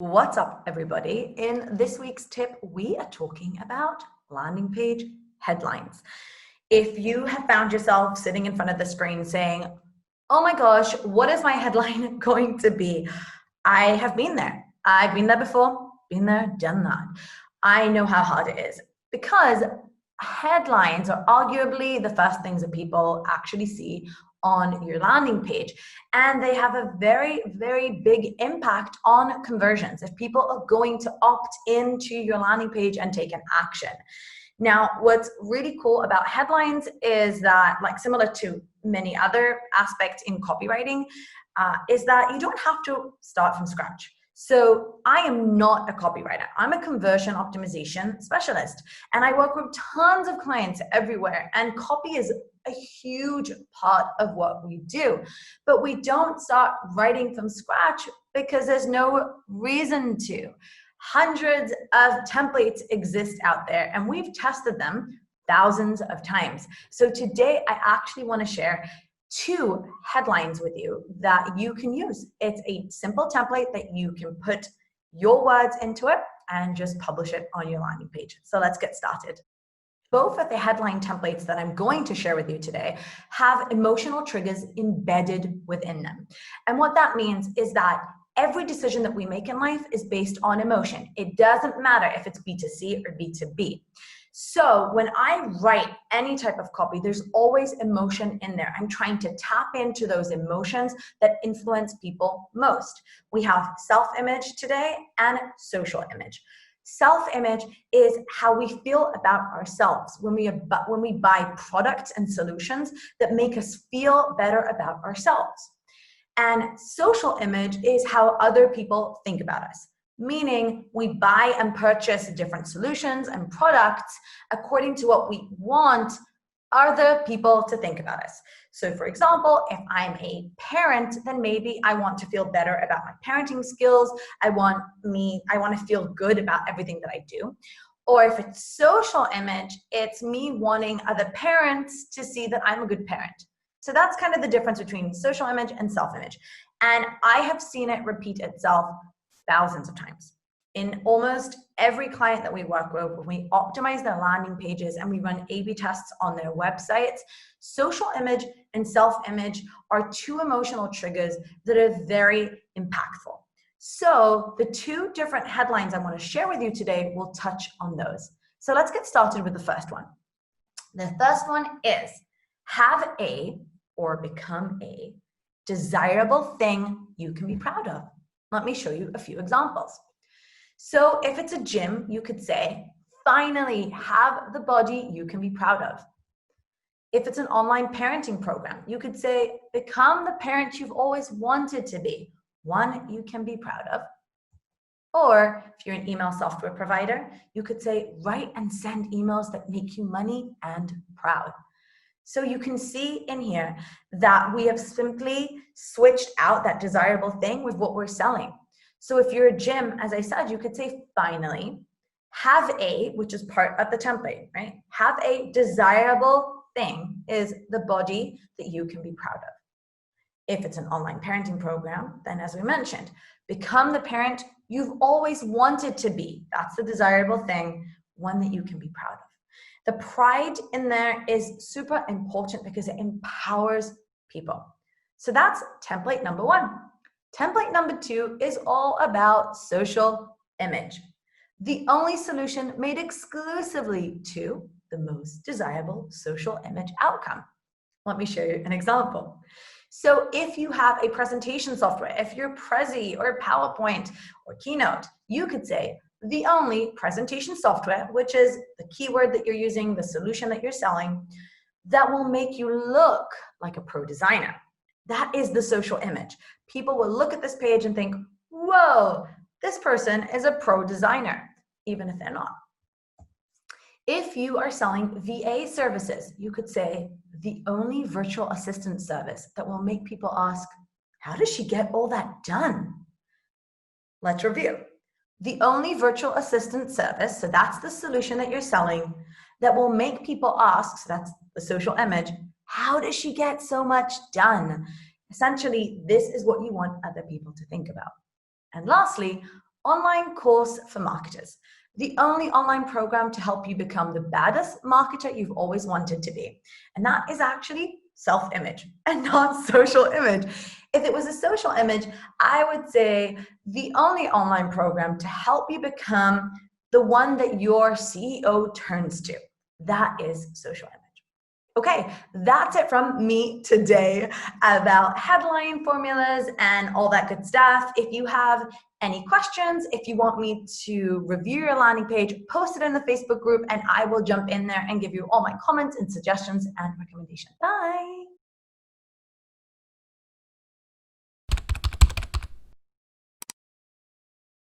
What's up, everybody? In this week's tip, we are talking about landing page headlines. If you have found yourself sitting in front of the screen saying, oh my gosh, what is my headline going to be? I have been there. I've been there before, been there, done that. I know how hard it is because headlines are arguably the first things that people actually see on your landing page. And they have a very, very big impact on conversions if people are going to opt into your landing page and take an action. Now, what's really cool about headlines is that, like similar to many other aspects in copywriting, is that you don't have to start from scratch. So I am not a copywriter. I'm a conversion optimization specialist, and I work with tons of clients everywhere, and copy is a huge part of what we do. But we don't start writing from scratch because there's no reason to. Hundreds of templates exist out there, and we've tested them thousands of times. So today I actually want to share 2 headlines with you that you can use. It's a simple template that you can put your words into it and just publish it on your landing page. So let's get started. Both of the headline templates that I'm going to share with you today have emotional triggers embedded within them. And what that means is that every decision that we make in life is based on emotion. It doesn't matter if it's B2C or B2B. So when I write any type of copy, there's always emotion in there. I'm trying to tap into those emotions that influence people most. We have self-image today and social image. Self-image is how we feel about ourselves when we buy products and solutions that make us feel better about ourselves. And social image is how other people think about us, meaning we buy and purchase different solutions and products according to what we want other people to think about us. So for example, if I'm a parent, then maybe I want to feel better about my parenting skills. I want to feel good about everything that I do. Or if it's social image, it's me wanting other parents to see that I'm a good parent. So that's kind of the difference between social image and self-image. And I have seen it repeat itself thousands of times. In almost every client that we work with, when we optimize their landing pages and we run A/B tests on their websites, social image and self-image are 2 emotional triggers that are very impactful. So the 2 different headlines I want to share with you today will touch on those. So let's get started with the first one. The first one is have a or become a desirable thing you can be proud of. Let me show you a few examples. So if it's a gym, you could say, finally have the body you can be proud of. If it's an online parenting program, you could say, become the parent you've always wanted to be, one you can be proud of. Or if you're an email software provider, you could say, write and send emails that make you money and proud. So you can see in here that we have simply switched out that desirable thing with what we're selling. So if you're a gym, as I said, you could say, finally, have a, which is part of the template, right? Have a desirable thing is the body that you can be proud of. If it's an online parenting program, then as we mentioned, become the parent you've always wanted to be. That's the desirable thing, one that you can be proud of. The pride in there is super important because it empowers people. So that's template number 1. Template number 2 is all about social image. The only solution made exclusively to the most desirable social image outcome. Let me show you an example. So if you have a presentation software, if you're Prezi or PowerPoint or Keynote, you could say, the only presentation software, which is the keyword that you're using, the solution that you're selling, that will make you look like a pro designer. That is the social image. People will look at this page and think, whoa, this person is a pro designer, even if they're not. If you are selling VA services, you could say, the only virtual assistant service that will make people ask, how does she get all that done? Let's review. The only virtual assistant service, so that's the solution that you're selling, that will make people ask, so that's the social image, how does she get so much done? Essentially, this is what you want other people to think about. And lastly, online course for marketers. The only online program to help you become the baddest marketer you've always wanted to be. And that is actually self-image and not social image. If it was a social image, I would say the only online program to help you become the one that your CEO turns to. That is social image. Okay, that's it from me today about headline formulas and all that good stuff. If you have any questions, if you want me to review your landing page, post it in the Facebook group and I will jump in there and give you all my comments and suggestions and recommendations. Bye.